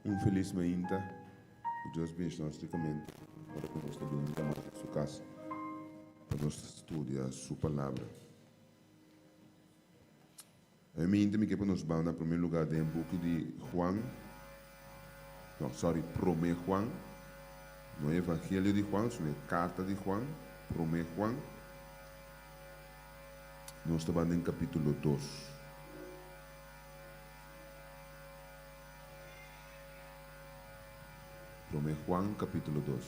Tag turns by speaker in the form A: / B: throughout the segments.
A: Un feliz mainta, que Deus bendiga nosticamente, para que nós também vamos a sua casa, para nós estudar sua palavra. A mainta me que para nós vamos, em primeiro lugar, de um book de Juan, não, sorry, 1 Juan, não é Evangelho de Juan, é Carta de Juan, 1 Juan. Nós estamos em capítulo 2. Juan capítulo 2.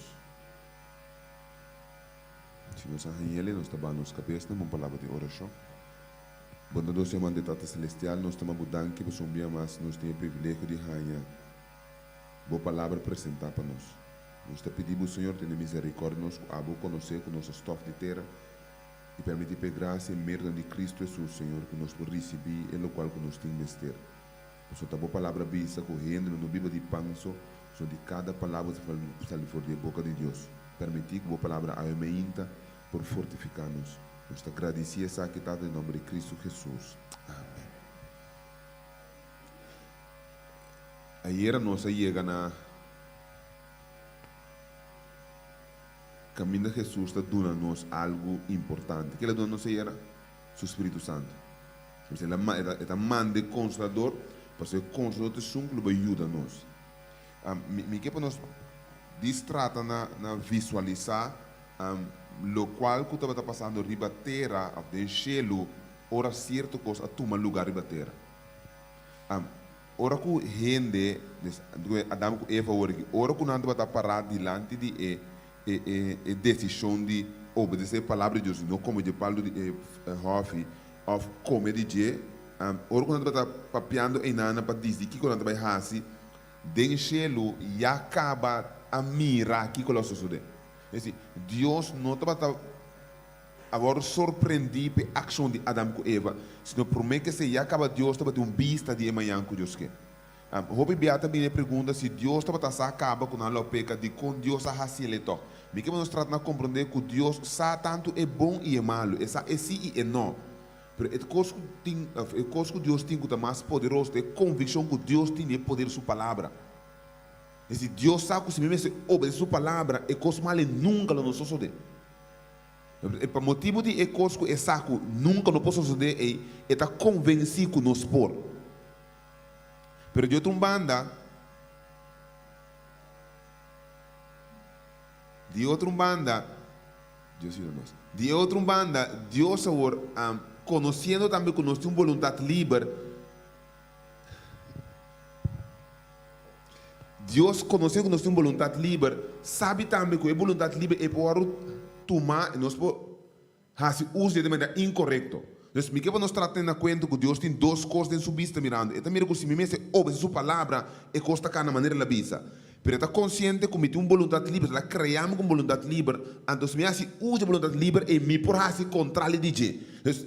A: Se nós arranhamos, nós estamos nos cabeças, uma palavra de oração. Quando nós chamamos de Tata Celestial, nós estamos mudando que nós mas nós temos o privilégio de arranhar. Boa palavra apresentar para nós. Nós te pedimos, Senhor, tenha misericórdia, nós abo conhecer com nossa estofa de terra e permitir per graça e merda de Cristo Jesus, Senhor, que nós podemos receber e o qual que nós temos que ter. Por isso, a boa palavra bisa correndo no Bíblia de panso. So de cada palavra que sai fora da boca de Deus. Permitir que a palavra aumente por fortificar-nos. Nós te agradecemos essa que está em nome de Cristo Jesus. Amém. Ayer nós chegamos na caminho de Jesus está dando-nos algo importante. O que ele dá-nos ayer? O Espírito Santo. Ele está mandando Consolador, para ser Consolador de Sum, que vai ajudar-nos. Me que para nós distrata na visualizar lo qual que estava passando riba terra de gelo ora certo coisa a tomar lugar riba terra ora que gente Adão e Eva ora que não estava parado diante de decisão de obedecer a palavra de Deus não como de Paulo de Hofi of como de je ora que não estava papiando em nada para dizer que quando estava fazendo den gelo e acaba a mirar aqui com o suceder. Deus não estava agora surpreendido pela ação de Adão e Eva, senão por mim que se acaba Deus estava de vista de amanhã com Deus que. Houve beata me pergunta se Deus estava a acaba com a peca de com Deus a facilitar. Me que nós tratamos de compreender que Deus sabe tanto é bom e é malo, é sim e é não. Mas é coisa que Deus tem que é mais poderoso, é a convicção que Deus tem de poder sua palavra. E se Deus sabe que se mesmo obedece sua palavra, é coisa mal nunca não posso fazer. E para motivo de é coisa que é saco nunca não posso fazer é estar convencido que nos por. Mas de outra banda, Deus agora conhecendo também que nós temos vontade livre, Deus conhecendo que nós temos vontade livre, sabe também que a vontade livre é para tomar e nós podemos fazer uso de maneira incorreta. Então, me que nós tratamos de conta que Deus tem duas coisas em sua vista mirando. E também que se me obedece sua palavra, é costa cá na maneira da vista. Mas está consciente que me tem vontade livre, ela criamos com vontade livre, então se me hace uso de vontade livre e me por fazer controle de Deus.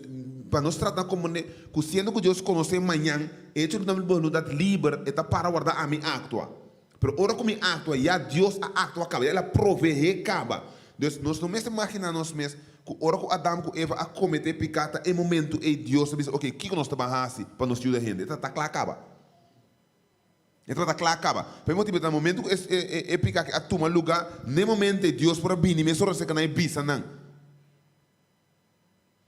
A: Para nós tratar como que sendo que Deus conhece amanhã, é que nós vontade livre é para guardar a minha actua. Mas ora que me actua, já Deus a actua acaba, ela provee acaba. Então nós não mesmo imaginamos mesmo que ora que Adão e Eva a cometer pecado, é momento e Deus diz, ok, o que nós estamos fazendo para nos ajudar a gente? Está claro acaba. Então está claro acaba. Para motivo no momento que é pecado a tomar lugar, nem momento Deus para vir, nem só se que não é bisa não.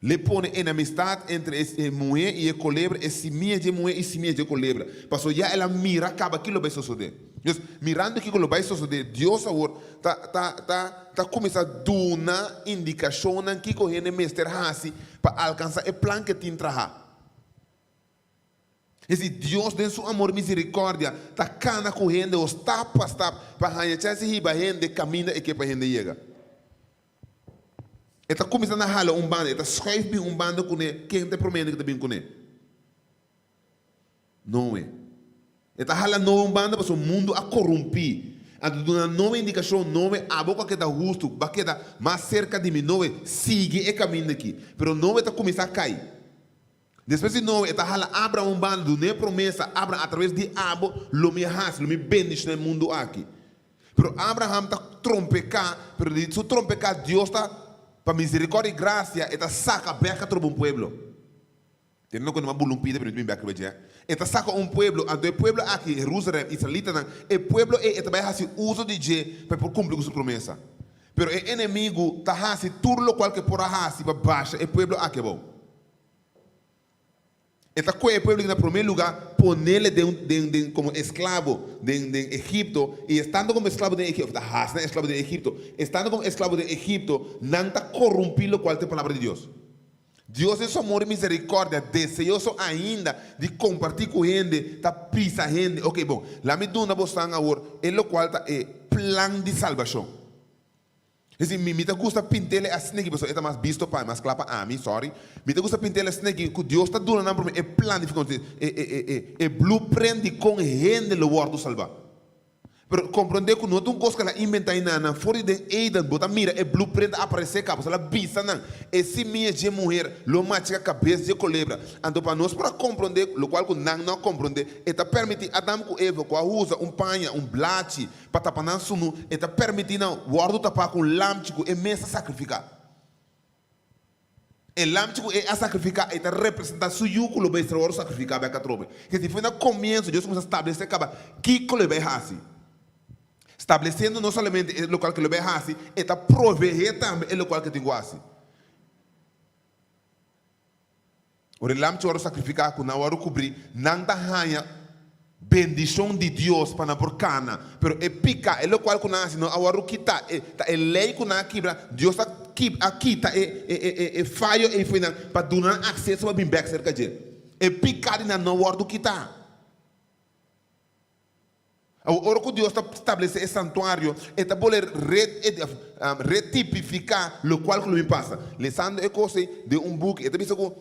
A: Le põe enemistade entre a mulher e a culebra, e semia de mulher e semia de culebra. Porque já ela mira, acaba aquilo vai suceder. Mirando aquilo vai suceder, Deus agora está começando a dar uma indicação que o mestre faz para alcançar o plano que tem trabalhar. Esse Deus, em seu amor e misericórdia, está cana correndo, está para ganhar chance de gente caminha e que para gente chega. Está começando a ralar bando, está escrevendo bando com ele, quem te promete que está bem com ele? Não é. Está ralando bando para o mundo a corromper. A dar nova indicação, não é a boca que está justo, que está mais cerca de mim, não é siga o caminho daqui. Mas não está começando a cair. Depois de não, está ralando, abra bando, não é promessa, abra através de abo, lo me has, lo me bendice no mundo aqui. Mas Abraham está trompecar, mas de seu trompecar, Deus está para misericórdia e graça, está saca beca todo um povo. Tem não quando uma bulumpida para mim back beje. Eta saca pueblo, ando o pueblo aqui, Jerusalém, israelita, o pueblo vai fazer uso de je para por cumprir sua promessa. Pero o inimigo tá hasi tudo lo qual que por hasi para baixa, o pueblo aqui bom. Eta o pueblo que na primeiro lugar ponele como esclavo de Egipto e estando como esclavo de Egipto, hasi esclavo de Egipto, estando como esclavo de Egipto, não tá corrompido qual é a palavra de Deus. Deus é seu amor e misericórdia, desejoso ainda de compartilhar com a gente, tá prisa a gente. Ok, bom, lá me dá uma boção agora, é o qual tá é plano de salvação. Assim, me gusta pintar assim que você é mais visto para mais clapa a mim, sorry. Me gusta pintar assim que Deus está dando para mim é plano de é blueprint de com gente lo wordo salvar. Pero compreender que não é uma coisa que ela inventa na fora de Eden, bota mira, é blueprint aparecer cá, ela visa não. Esse minha de mulher, lo macha cabeça de culebra. Então para nós para compreender, lo qual que não compreender, eta permite Adam com Eva, com usa panha, blate, para tapar na sunu, eta permite não, guardo tapar com lamchico e mesa sacrificar. E lamchico é a sacrificar, eta representa su yugo lo vai ser sacrificar para catrobe. Que se foi no começo, Deus começa a estabelecer acaba, que lo vai fazer. Estabelecendo não somente o local que ele vai fazer, está prover também o local que tem que fazer. O relam que eu sacrificar, que não cobrir, não está bendição de Deus para por cana, pero é pica, é o local que não não agora quita, é lei que não quebra, Deus aqui tá é falho e foi para dar acesso para bem back cerca de, é pica de não agora quitar. O hora que Deus está estabelecendo esse santuário, está poder retipificar o qual que me passa. Lendo é coisa de book, está dizendo que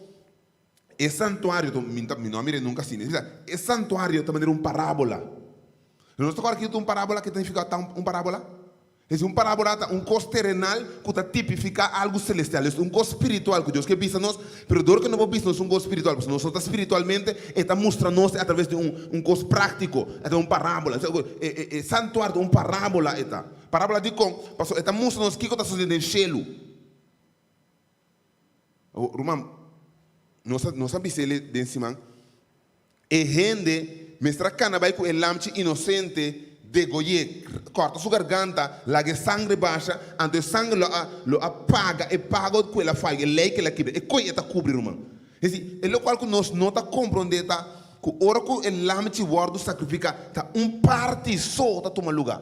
A: esse santuário, meu nome nunca assim, esse santuário está mandando parábola. Não está agora aqui uma parábola que significa parábola? É parábola, coisa terrenal que está tipificar algo celestial, é coisa espiritual que Deus quer visa nós, pero dor que não vamos nós coisa espiritual, porque nós estamos espiritualmente está mostrando-nos através de coisa prático, é parábola, é santuário, parábola está. Parábola de como, pastor, está mostrando-nos o que está sucedendo no cielo. Romão, nós sabemos ele de cima, e gente, mestra cana vai com o lamche inocente, degolle, corta sua garganta, larga sangue baixa, ante o sangue lo apaga e paga com ela faz, lei que ela quebra, e coi está cobrir, irmão. É o qual que nós não está compreendendo, que o hora que o lamche guarda sacrifica, tá parte só está tomando lugar.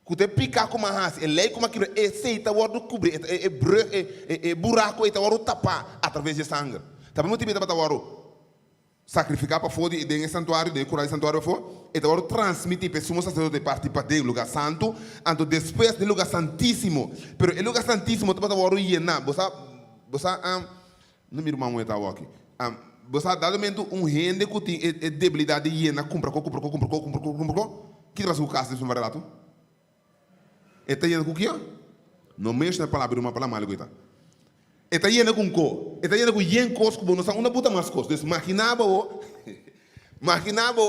A: Que te pica como a raça, é lei como a quebra, e se está guarda cobrir, é buraco, está guarda tapar através de sangue. Tá bem muito bem para guarda sacrificar para fora de santuário, de curar o santuário para fora, e agora transmitir para o sacerdote participar do lugar santo, então depois do lugar santíssimo, pero o lugar santíssimo tu pode agora llenar, você não me irmão está aqui, você dado momento gente que tem debilidade de llenar, compra, que te faz o caso desse barato? Está lleno com o que? Não mexe na palavra, uma palavra mal, coita. Está lleno com co, está lleno com yen cos, como nós uma puta mais cos. Então imaginava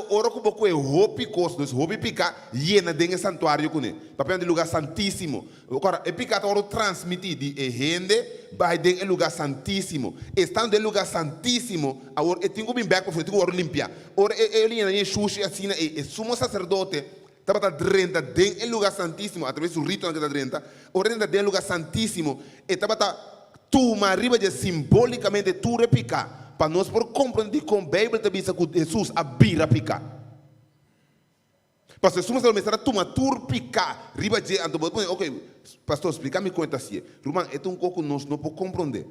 A: ora que boco é roupa cos, então roupa pica llena dentro do santuário com ele. Papel de lugar santíssimo. Agora é pica ora transmitir de gente vai dentro do lugar santíssimo. Estando dentro do lugar santíssimo, agora eu tenho que vir back para tenho que limpar. Ora ele llena de xuxa assim, e sumo sacerdote estava dentro do lugar santíssimo através do rito que está dentro. Ora dentro do lugar santíssimo, estava tu arriba de simbolicamente tu repicar para nós por compreender como a Bíblia te diz que Jesus abira picar. Pastor, se você começar a tomar tu picar, arriba de ok, pastor, explica-me conta assim. Irmão, é um pouco nós não podemos compreender.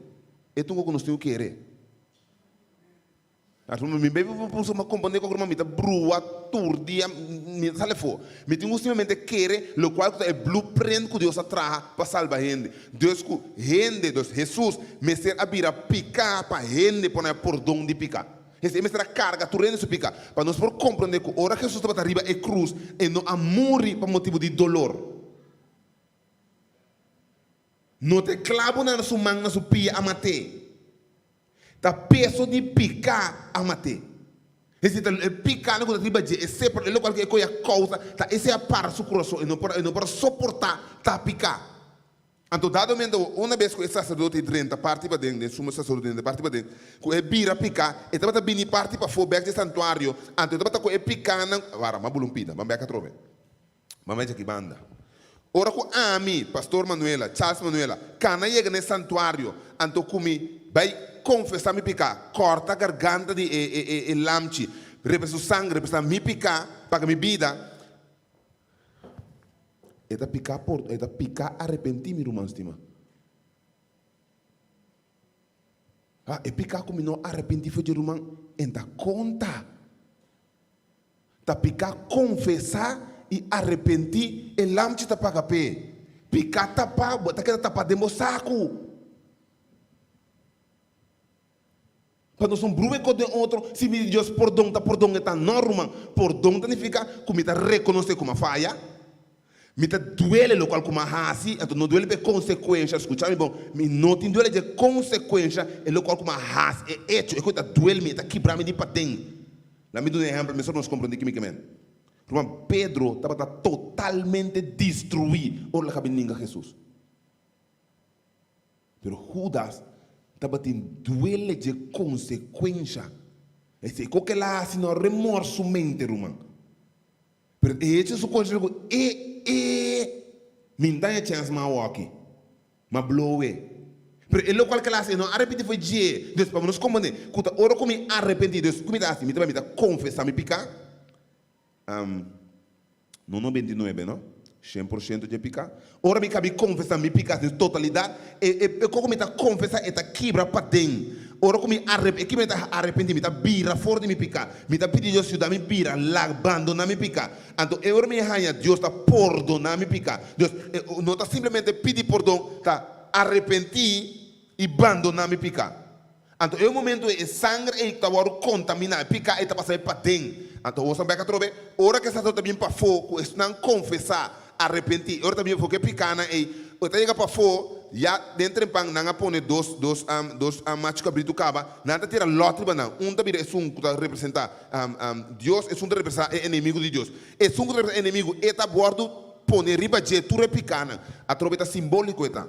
A: É um pouco nós temos que querer. Me bebe uma compreender com o irmão, me dá brua, turdia, me sale fora. Me tem simplesmente querer, o qual é blueprint que Deus traz para salvar a gente. Deus que gente, Deus, Jesus, me ser abrir a picar para a gente, por dom de picar. Esse é a carga, tu rende se picar. Para nós por compreender que a hora que Jesus está arriba é cruz, e não a morrer por motivo de dolor. Não te clavo na sua mão, na sua pia a matar. Tá peso de picar a matar. Esse picar não é de sempre ele qualquer coisa causa, tá esse é para o coração, e não para suportar tá picar. Anto dado momento, uma vez que o sacerdote entra parte para dentro, o sumo sacerdote entra parte para dentro, que é bira picar, e estava bini parte para fora do santuário, anto estava com é picar na, vara, mas bulumpida, mas bem que trove, mas aqui banda. Ora com a mim, pastor Manuela, Charles Manuela, cana chega no santuário, anto comi, vai confessar me picar, corta a garganta de lamchi, represa o sangue, represa me picar, para me vida. É da picar arrepentir-me, irmão, estima. É picar como não arrepentir, foi de irmão, enta conta. Da picar confessar e arrepentir, e lá me tá paga pé. Picar tapar, botar que tapar demo saco. Quando nós somos bruxos com outro, se me Deus perdão, é normal. Perdão significa como está reconhecer como falha. Me tá duele lo qual como hasi, então não duele por consequência, escuta-me bom, me não tem duele de consequência, é lo qual como hasi, é hecho, é coisa duele me, tá quebrar me de patem. Lá me dá um exemplo, mas só nós compreendemos quimicamente. Irmão, Pedro estava totalmente destruído, ou lá cabe ninguém Jesus. Pero Judas estava tendo duele de consequência. Esse que lá assim não remorso mente, irmão. Pero hecho su consequência minta a chance ma walkie ma blowe pero ele local que lá assim não arrepende foi dia Deus para nos compreender cuta ora como arrepentir Deus como tá assim me tá confessar me picar não 99 não 100% de picar ora me cabe confessar me picar de totalidade e como tá confessar e tá quebra para dentro ora como arrepentir me tá bira fora de me picar me tá pedir Deus ajuda me bira lá abandonar me picar então eu me hanha Deus tá perdonar me picar Deus não tá simplesmente pedir perdão tá arrepentir e abandonar me picar então é o momento é sangue e tá varo contaminar picar e tá passar para dentro então você vai trobe ora que está também para fogo não confessar arrepentir ora também porque picar e outra chega para fora já dentro do pão não põe dois machos cabrito cava nada tira lote banana também é um que representa Deus é um que representa inimigo de Deus é um que representa inimigo eta bordo põe riba de tu repicana a trombeta simbólico eta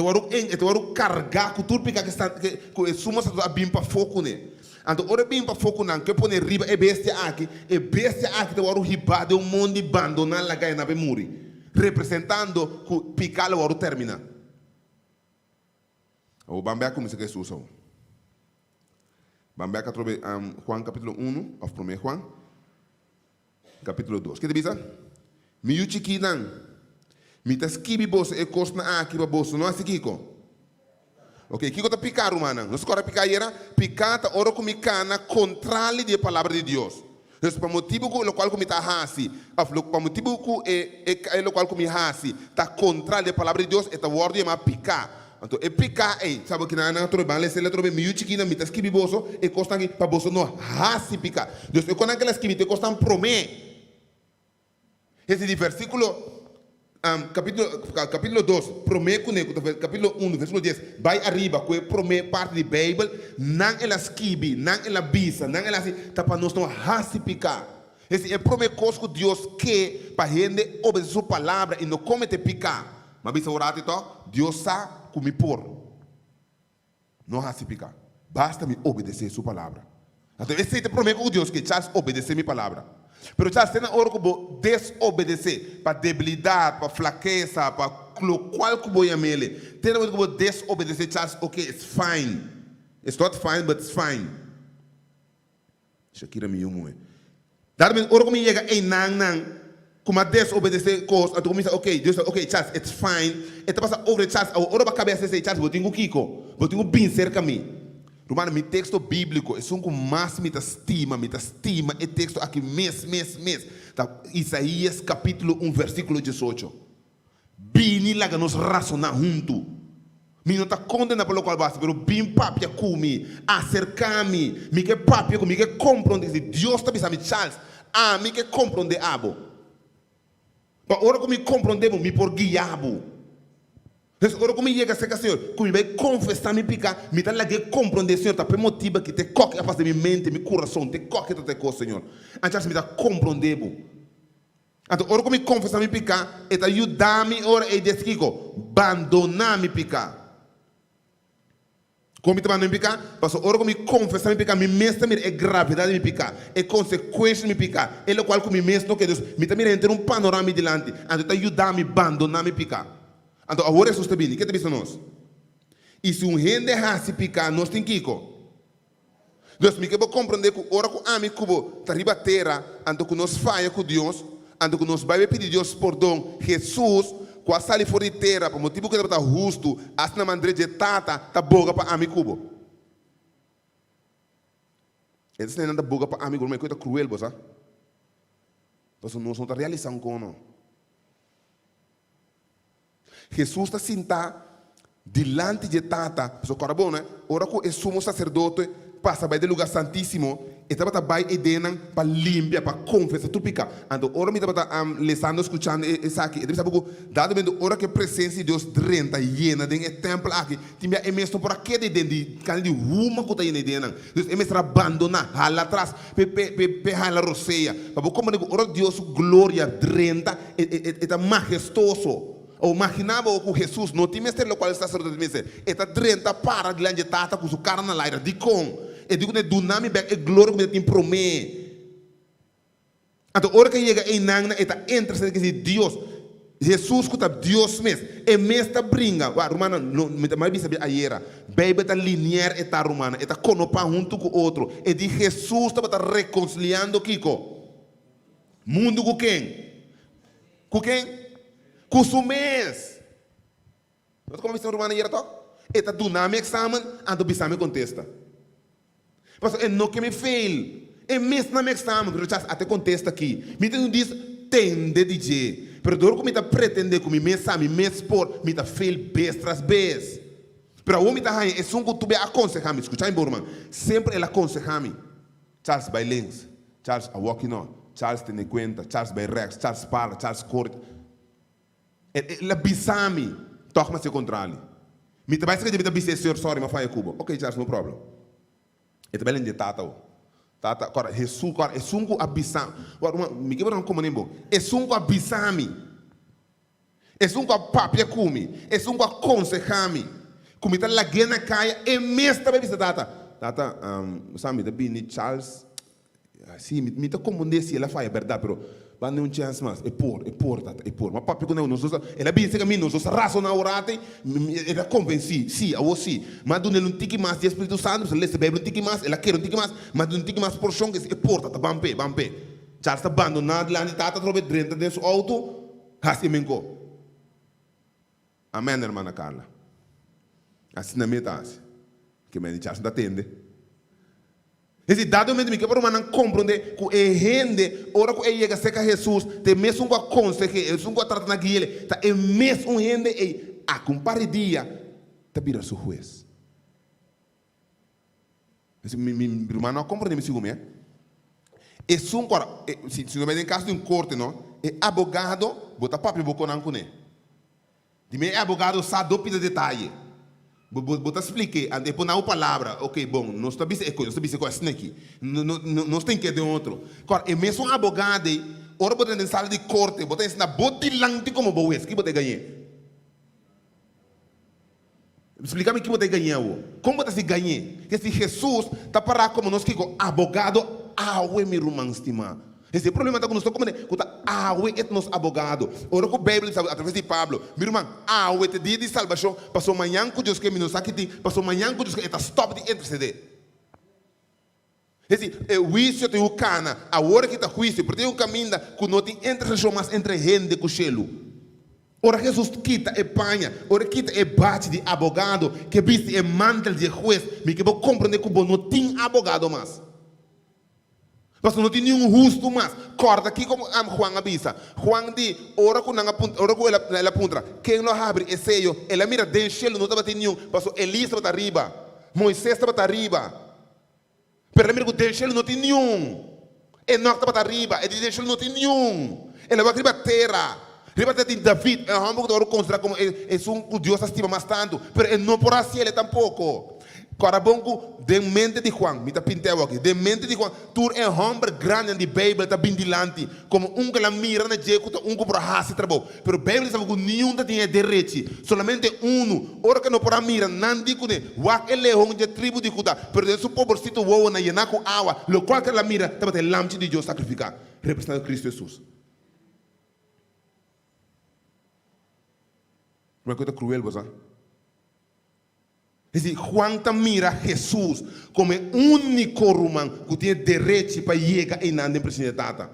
A: waru carregar com tudo picar que está que é suma a bim para fogo né então ora bim para fogo não que põe riba é bestia aqui te waru riba de mundo abandonar la gaia na bemuri representando que picar o termina. O Bambé como se Jesus. Bambé que trobe Juan capítulo 1, of 1 Juan capítulo 2. Que te bisa? Mi yuchiki nan. Mi ta skibi bos e kosna aqui ba bos não asikiko. Ok, kiko ta picar humana. Não se corre picar era picar ta oro como cana contrali de palavra de Deus. Então, para motivo que o qual como está hasi, para motivo que o qual como hasi, está contra a palavra de Deus, está word de picar. Então, é picar, sabe que na trobe, se ele trobe miúdo que na mitad esquibi boso, e costan para boso não hasi picar. Deus, quando aquela esquibi te costan promê. Esse versículo capítulo 2, promê com capítulo 1, versículo 10, vai arriba, que promê parte da Bíblia, não ela esquibi, não ela bisa, não ela assim, tá para nós não hasi picar. Esse é promê coisa que Deus quer para gente obedecer sua palavra e não comete picar. Mas bisa orar então, Deus sabe como me pôr. Não hasi picar. Basta me obedecer sua palavra. Então esse é o promê com Deus que Charles obedecer minha palavra. Pero Charles tem hora que vou desobedecer para debilidade, para fraqueza, para qual que vou chamar ele. Tem hora que vou desobedecer, Charles, ok, it's fine. It's not fine, but it's fine. Shakira me yumo. Darme hora que me chega em não, como a desobedecer coisas, então começa, ok, Deus, ok, Charles, it's fine. Então passa over Charles, a hora para cabeça dizer, Charles, vou ter um kiko, vou ter um bem cerca a mim. Romano, meu texto bíblico é um que mais me estima é texto aqui mês. Tá? Isaías capítulo 1, versículo 18. Bini lá que nos razonar junto. Me não está condenado pelo qual basta, mas bem papia comigo, acercar-me, me que papia comigo, me que compreende, Deus está pensando, Charles, me que compreende abo. Para hora que me compreendemos, me por guiabo. Então, agora como chega a ser Senhor, como vai confessar me picar, me dá lá que compreender, Senhor, tá para motivo que te coque a fazer minha mente, meu coração, te coque até coisa, Senhor. Então, me dá compreender. Então, ora como confessar me picar, e ajudar-me ora e desquico, abandonar me picar. Como te mando me picar, passo ora como confessar me picar, me mesmo é gravidade me picar, é consequência me picar, é o qual como me mesmo que Deus me também entra um panorama diante, então ajudar-me abandonar me picar. Então, agora é sustentável, o que te diz nós? E se um rende se picar, nós tem Kiko. Deus me quer compreender que ora que a mim cubo tá riba terra, então que nós falha com Deus, então que nós vai pedir Deus perdão, Jesus, com a sali fora de terra, por motivo que está justo, as na mandre de tata, tá boga para a mim cubo. Esse não é nada boga para a mim, mas é coisa cruel, bosa. Nós não estamos realizando com não. Jesus está sentado diante de tata, pessoal, cara bom, né? Ora que é sumo sacerdote, passa by do lugar santíssimo, e estava by edenan para limpar, para confessar, tudo pica. Então, ora me estava lesando, escutando isso aqui. E sabe que dado mesmo hora que a presença de Deus drenta, llena, dentro do templo aqui, tinha é mesmo por aqui de dentro de cada de uma que está llena edenan. Deus é mesmo abandonar, lá atrás, pe hala roceia. Para como digo, ora Deus glória drenta, é majestoso. Ou imaginava que Jesus não tinha mestre o qual está sendo mestre. Está drenta para diante de tata com sua carne na aire de com. E digo que do nome back é glória que tem promete. Então, hora que chega em nangna, está entre que Deus, Jesus que está Deus mesmo, é mesmo brinca. O romano não me mais bisa a era. Bebe está linear eta romana, está conopa junto com o outro. E de Jesus está reconciliando Kiko. Mundo com quem? Com quem? Com o mês. Nós como vimos romana era to? Eta do nome examen, ando bisa me contesta. Mas é não que me fail. É mesmo na exame, que eu até contesta aqui. Me diz tende de dizer. Pero dor como está pretende que me exame, me expor, me está fail vez tras vez. Pero o homem está aí, é só que tu be aconselhar-me. Escuta, irmão, sempre ele aconselha-me. Charles by links, Charles a walking on, Charles tem conta, Charles by rex, Charles para, Charles corta. Ele bisa-me, toca-me se contrário. Me trabalha se que deve bisa senhor, sorry, mas faz Cuba. Ok, Charles, no problem. E também de tata. Tata, agora, Jesus, agora, é sungo abissam. Agora, me quebra como nem é sungo abissami. É sungo a papia cumi. É sungo a consejami. Como está lá guena caia, é mesmo também bisa tata. Tata, sabe, da bini Charles. Sim, me tá como nesse ela faz, é verdade, pero vai não chance mais. É por, tata, é por. Mas papi quando nós ela bem se caminho, nós raça na orate, ela convenci, sim, a você. Mas do não tique mais de Espírito Santo, ele se bebe não tique mais, ela quer não tique mais, mas não tique mais por chão que é por, tata, bampe. Charles está abandonado lá, tata trobe dentro desse auto, assim menco. Amém, irmã Carla. Assim na metade, que me Charles não atende. Esse dado mesmo que para uma não compreender que é rende, ora que ele chega a secar Jesus, tem mesmo um aconselho, é um tratar na guia, tá é mesmo um rende e a compare dia, tá vira seu juiz. Esse meu irmão não compreende isso como é. É um cara, se não é em caso de um corte, não, é advogado, bota papel boco não cone. De mim é advogado sabe do pida detalhe. Vou explicar, depois na palavra, ok, bom, nós estamos com esse aqui, nós temos que de outro. Agora, é mesmo um advogado, ora botar na sala de corte, botar na botilante como boas, que botar ganhar? Explica-me que botar ganhar, como botar se ganhar? Que se Jesus está para como nós que advogado, meu irmão estimado. Esse problema está com nós, como é nosso advogado. Ora que a Bíblia diz através de Pablo, meu irmão, é dia de salvação, passou amanhã com Deus que me nos aqui, passou amanhã com Deus que está stop de interceder. Esse é o juízo tem o cana, a hora que está juízo, porque tem um caminho que não tem intercessão mais entre gente e cochelo. Ora Jesus quita e panha, ora quita e bate de advogado, que viste e mantel de juiz, me que vou compreender que não tem advogado mais. Mas não tem nenhum justo mais. Corta aqui como Juan avisa. Juan diz, ora com ela apunta. Quem não abre é seio. Ela mira dentro, não estava tendo nenhum. Mas Elisa estava arriba. Moisés estava arriba. Pero ela mira que dentro não tem nenhum. Enoch estava arriba. E dentro não tem nenhum. Ela vai arriba a terra. Arriba tem David. É um pouco de considerar como é um Deus estima mais tanto. Pero não por assim ele tampouco. Corabonco, de mente de Juan, me está pintando aqui, de mente de Juan, tu é homem grande de Bíblia, está bindilante, como que la mira na jeito, que por hasi trabalho, pero Bíblia sabe que nenhum tem direito, solamente ora que não por mira, não digo ne, wak ele hong de tribo de Judá, pero de su pobrecito woa na yenaco água, lo qual que la mira, está batendo lamte de Deus sacrificar, representando Cristo Jesus. Uma coisa cruel, você? Es decir, Juan mira a Jesus como o único romano que tem direito para chegar e não precisar de data.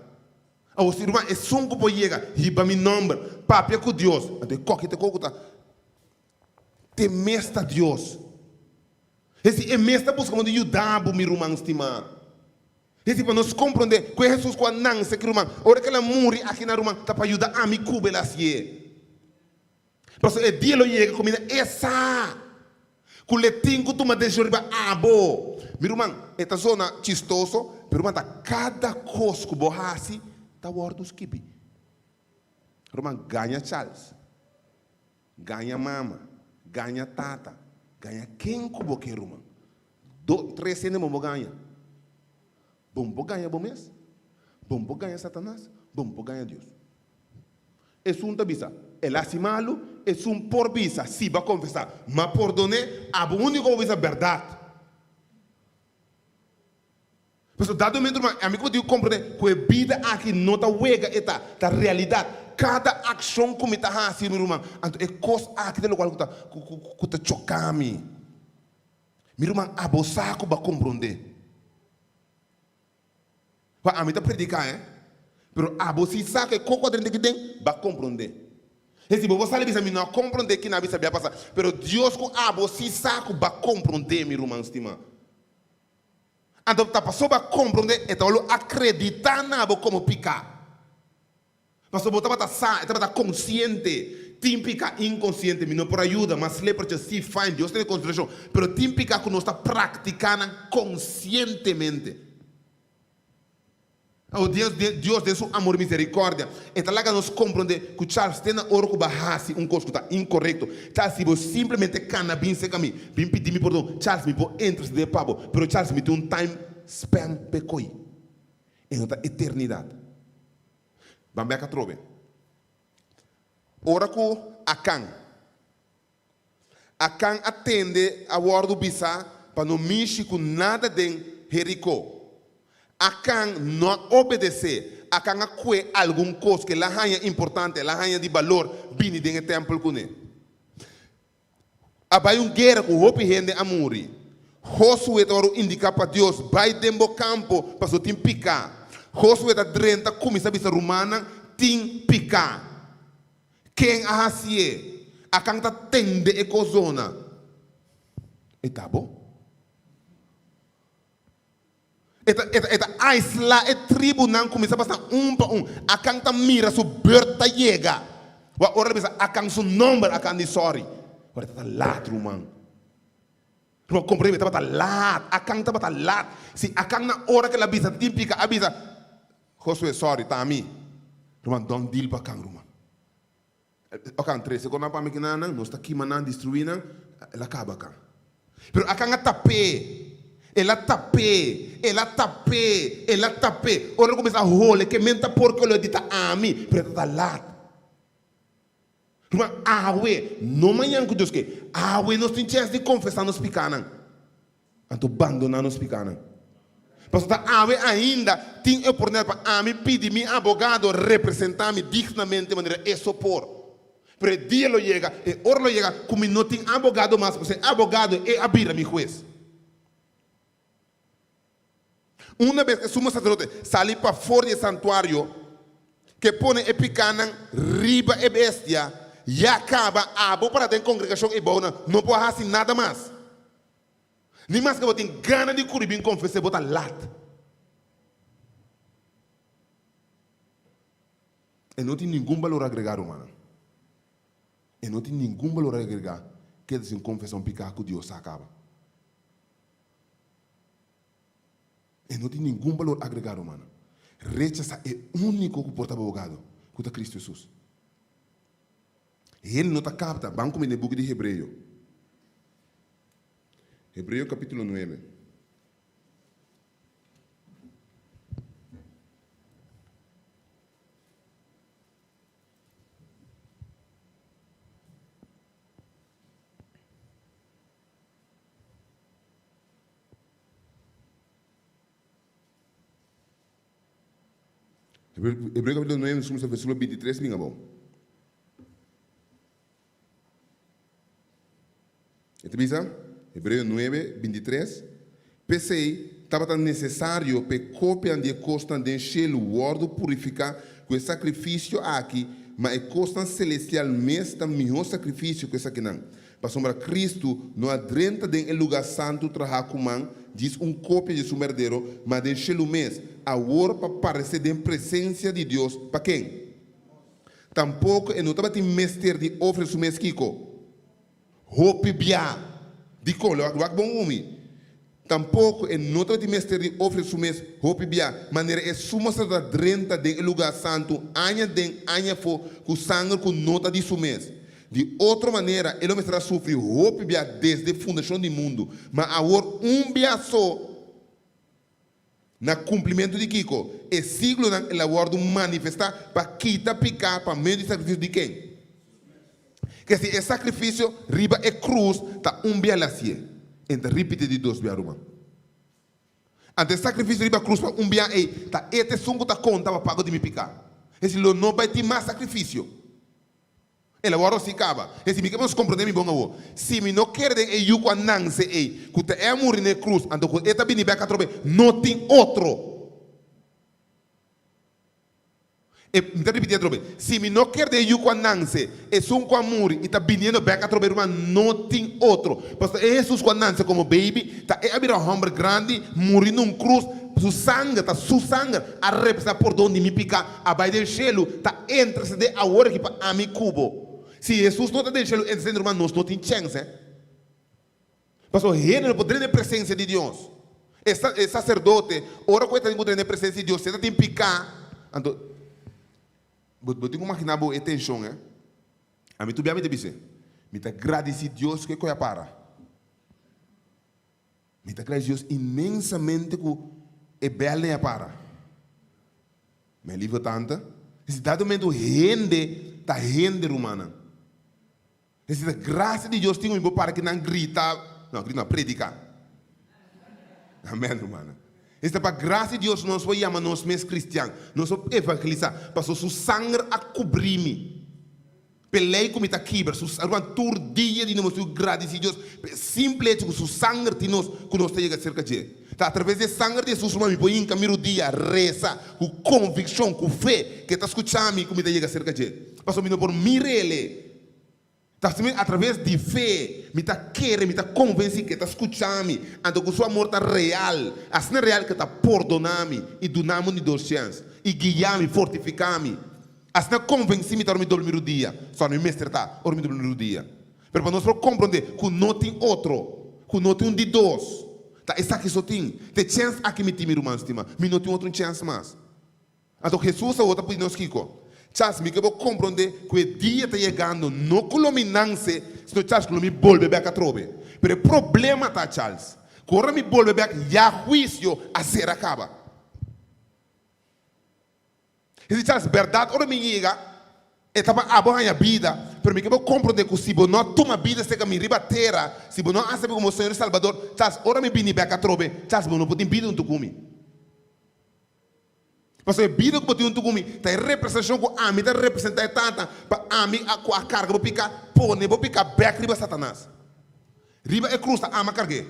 A: O ser humano é só que pode chegar, e para meu nome, papai com Deus. Então, qualquer coisa, te mesta Deus. Es decir, é mesta buscando ajudar o meu romano estimado. Es decir, para nós compreender que Jesus quando não se romano, ora que ela morre aqui na romano, está para ajudar a mim cubrir as ye. Porque o dia lo chega comida essa. Culetinho tu me deixa riba abo. Meu irmão, esta zona chistoso, meu irmão, cada coisa que borrasse, tá guardo os kibi. Irmão, ganha Charles, ganha mama, ganha tata, ganha quem que você quer, irmão. 3 cenas vamos ganhar. Vamos ganhar bom mês, vamos ganhar Satanás, vamos ganhar Deus. É um tabisa. El asimalo é um por visa, se vai confessar, mas por doné, a única visa verdade. Porque dado momento, amigo, eu compreendo que a vida aqui não está wega, é a realidade. Cada ação que me está fazendo, meu irmão, é coisa aqui do qual que está chocando. Meu irmão, a bolsa que vai compreender. A mim está predicar, mas a bolsa sabe que coco dentro de dentro vai compreender. E se você sabe, não compreender que na vida vai passar, mas Deus com a bolsa sabe que vai compreender, meu irmão, estima. Então, a pessoa vai compreender, então acreditar na como picar. Mas você está consciente, tem picar inconsciente, não por ajuda, mas lê para se faz, Deus tem consideração, mas tem picar que nós está praticando conscientemente. Oh, Deus tem seu amor e misericórdia. Então, lá que nós compreendemos que Charles tem na hora que barrasse coisa que está incorreto. Charles, se você simplesmente cana bem seca me, bem pedir-me perdão, Charles me pode entrar de pabo, mas Charles me tem time spam pecoi. É outra eternidade. Vamos ver a trove. Ora que Acã atende a ordem bisa para não mexer com nada de Jericó. Acã não obedecer, acã acue alguma coisa que lá é importante, lá é de valor, vini dentro do templo com ele. Abai guerra com o gente a morrer. Josué está indicar para Deus, vai dentro do campo para só tem picar. Josué está drenta como sabe se romana tem picar. Quem a hasie, acã está tende ecozona. E tá bom? Eta isla e tribo não começa a passar para a canta mira su berta chega. Wa ora bisa akan su number akan di sorry. Ora tá lat rumang. Ro compreende tá lat, akan tá lat. Si akan na ora que la bisa típica avisa. Josué sorry tá a mim. Rumang don't deal pa kan rumang. Akan 13 quando pa mekinana, nós tá aqui manan destruindo, ela acaba kan. Pero akan tapé. Ela tapé. Ora começa a rolar, que menta porque ela dita a mim, pero está lá. Mas awe, não manhã que Deus quer. Awe, nós temos chance de confessar nos picanas. Então, abandonar nos picanas. Porque awe ainda tem oportunidade para a mim pedir meu advogado representar-me dignamente de maneira e sopor. Pero o dia lo chega, e hora lo chega, como não tem advogado mais, porque advogado é abrir meu juiz. Uma vez que sumo sacerdote sali para fora do santuário, que põe e picana, riba e bestia, e acaba a boa para ter congregação e boa, não pode fazer nada mais. Nem mais que eu tenho gana de curibim confessar, botar lata. E não tem nenhum valor agregado, mano. E não tem nenhum valor agregado que eles confessam picar que Deus acaba. E não tem nenhum valor agregado, mano. Rechaça é o único que porta abogado, que é Cristo Jesus. E ele não está capta, vamos comer no book de Hebreu. Hebreos capítulo 9. Hebreos capítulo 9, versículo 23, minha bom. Este bisa, Hebreos 9, 23. Pensei, estava tão necessário para copiar de costa de encher o wordo purificar com o sacrifício aqui, mas é costa celestial mesmo melhor sacrifício que esse aqui não. Para sombra Cristo, não adrenta em lugar santo trabalhar com man, diz cópia de seu herdeiro, mas de encher o mês, agora para aparecer em presença de Deus, para quem? Tampouco não estava tem mestre de oferecer o mês Kiko. Hope bia, de colo, agora bom homem. Tampouco não estava tem mestre de oferecer o mês hope bia, maneira é suma da drenta em lugar santo, anha den anha fo, com sangue com nota de seu mês. De outra maneira, ele não será sofrer hope bia desde a fundação do mundo, mas agora bia só na cumprimento de Kiko, é siglo na elaborado manifestar para quitar picar para meio de sacrifício de quem? Que se é sacrifício, riba é cruz, tá bia lá se. Então repite de dois bia ruma. Ante sacrifício riba cruz para bia é, tá este sungo tá conta para pago de me picar. Esse lo não vai ter mais sacrifício. Ela agora se acaba. Esse me queremos compreender me bom. Se me não quer de eu com a nance que te é morrer na cruz, então que eta bini beca trobe, não tem outro. E me repetir trobe. Se me não quer de eu com a nance, é só com a morrer e tá biniendo beca trobe, não tem outro. Porque Jesus com a nance como baby, tá é abrir um homem grande, morrer num cruz. Su sangue, a representar por onde me pica, a baixo do cielo, tá entre de a hora que para a mi cubo. Se Jesus não está deixando entre nós, nós não temos chance. Mas o reino não poderia ter presença de Deus. É sacerdote, ora que está poderia ter presença de Deus, você está tem picar. Então, eu tenho que imaginar a atenção, hein? A mim tu bem me dizer, me está agradecido Deus que coisa para. Me está agradecido Deus imensamente que é belo nem para. Me livro tanto. Esse dado momento rende, tá rende humana. Essa graça de Deus tem um para que não grita, não predica. Amém, irmã. Esta para graça de Deus nós vamos chamar nós mesmos cristianos, nós vamos evangelizar, para o sangue a cobrir-me. Pelei como está quebra, o tur dia de nós graça de Deus, simplesmente com o sangue de nós que nós chega cerca de. Tá através do sangue de Jesus, nós põe em caminho dia, reza, com convicção, com fé, que está escutando como está chega cerca de. Passou me por mirele. Através de fé, me está querendo, me está convencido que está escutando, então que sua amor está real, assim é real que está perdonando e donando de duas chances, e guiando, fortificando, assim é convencido que está dormindo o dia, só não me está dormindo o dia. Mas para nós compreender que não tem outro, que não tem de dois, tá? Essa aqui só tem chance aqui me tem irmão, estima, me não tem outra chance mais. Então Jesus é outra para nós Kiko. Charles, me quero compreender que o dia está chegando, não com o minance, se Charles me volve a trobe. Mas o problema está, Charles, que agora me volve a já juízo a ser acaba. E Charles, verdade, agora me chega, estava a boa vida, mas me quero compreender que se você não toma vida, se me riba terra, se você não aceita como Senhor e Salvador, Charles, agora me vim a trobe, Charles, você não pode vida um tucumi. Mas a vida que você tem está em representação com a mim, está representando tanta, para a mim a carga, vou picar, pône, vou picar, back, riba Satanás. Riba é cruz, ama cargue.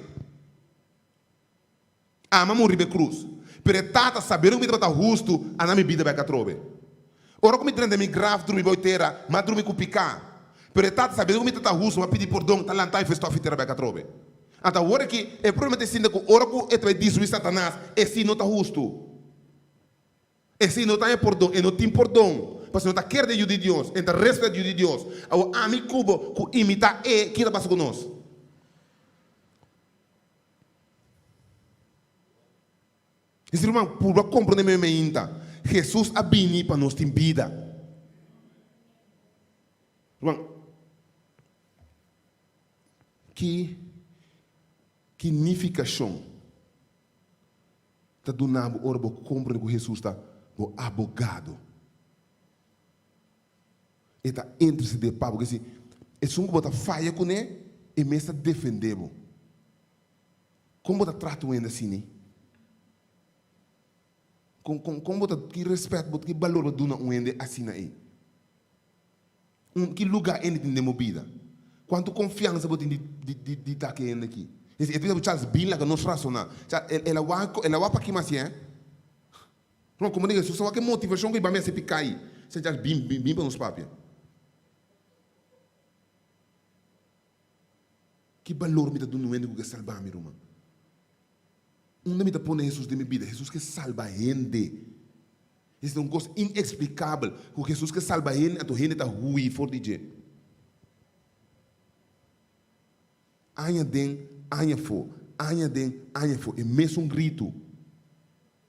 A: Ama morrer é cruz. Pero tata, saber o que está justo, a minha vida vai a trobe. Ora, como me me grave, dormir boiteira, mas dormir com picar. Pero tata, saber o que está justo, mas pedir perdão, tá lantar e fez tua fita vai a trobe. Então, ora que, é problema de que ora que vai destruir Satanás, esse não está justo. E se não tem perdão, e não tem perdão, porque não está querendo de Deus, então respeita de Deus. O amigo cubo que imita é que está passando conosco. Esse irmão, por compreender mesmo ainda, Jesus a vindo para nós ter vida. Irmão, que Significação. Tá do nabo, ora, vou comprar com Jesus, tá? O abogado. E tá entre se de papo, porque se é só que bota falha com ele, e me está defendendo. Como bota trato ainda assim, né? Como bota que respeito, bota que valor bota duna ainda assim aí. Que lugar ainda tem de vida? Quanto confiança bota de estar aqui ainda aqui? Esse é o Charles Bin lá que nós racionar. Ela vai para aqui mais hein? Não, como diga, só que motivação que vai me ser picar aí. Se Charles Bin para nos papéis. Que valor me dá do nuendo que salvar me irmão? Onde me dá pôr Jesus de minha vida? Jesus que salva a gente. Isso é uma coisa inexplicável. Que Jesus que salva a gente está ruim, forte de. Anha den, anha fo. Anha den, anha fo. É mesmo um rito.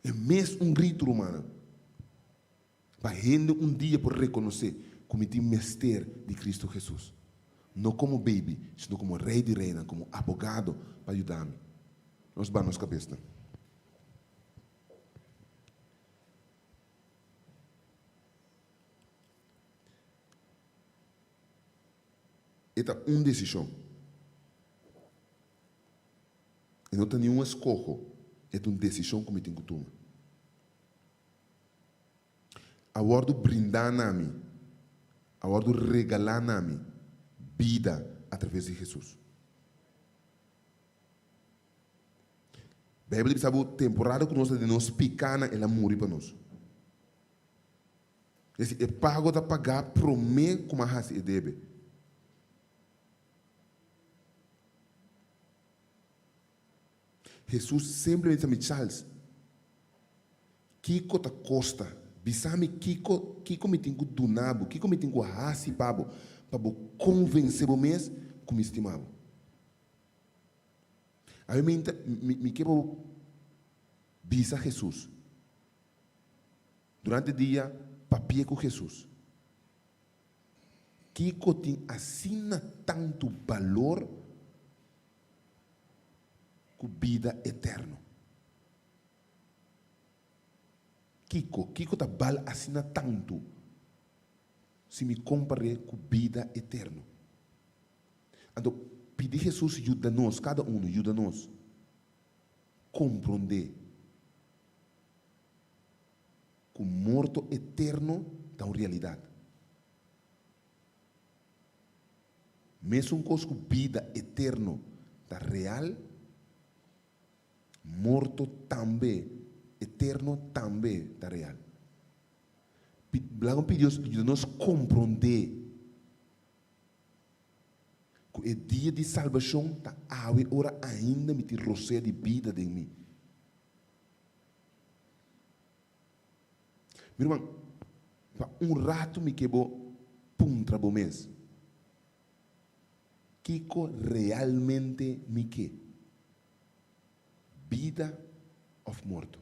A: É mesmo um rito, romano. Para a gente um dia por reconhecer como tem mestre de Cristo Jesus. Não como baby, sino como rei de reina, como abogado para ajudar-me. Nós vamos cabeça. Esta é uma decisão. E não tem nenhuma escolha. É uma decisão que me tem que tomar. Agora brindar a mim. Agora regalar a mim vida através de Jesus. A Bíblia diz que a temporada que nós de nós picana ela morre para nós. Esse é pago da pagar promê como a raça deve. Jesus sempre me diz, Charles, Kiko ta costa, bisame Kiko me tem que dunabo, Kiko me tem que raça babo, para convencer o mês como estimado. Aí me quero bisa Jesus. Durante o dia, papia com Jesus. Kiko tem assina tanto valor com vida eterna. Kiko tá bal assina tanto se me compare com vida eterna. Então, pedir Jesus ajuda-nos, cada um ajuda-nos compreender que o morto eterno está uma realidade. Mesmo com vida eterna está real, morto também, eterno também está real. Blago pediu ajuda-nos compreender que o dia de salvação está agora ainda me roceia de vida de mim. Meu irmão, para um rato me quebrou puntra bom mês. Kiko realmente me quer? Vida ou morto?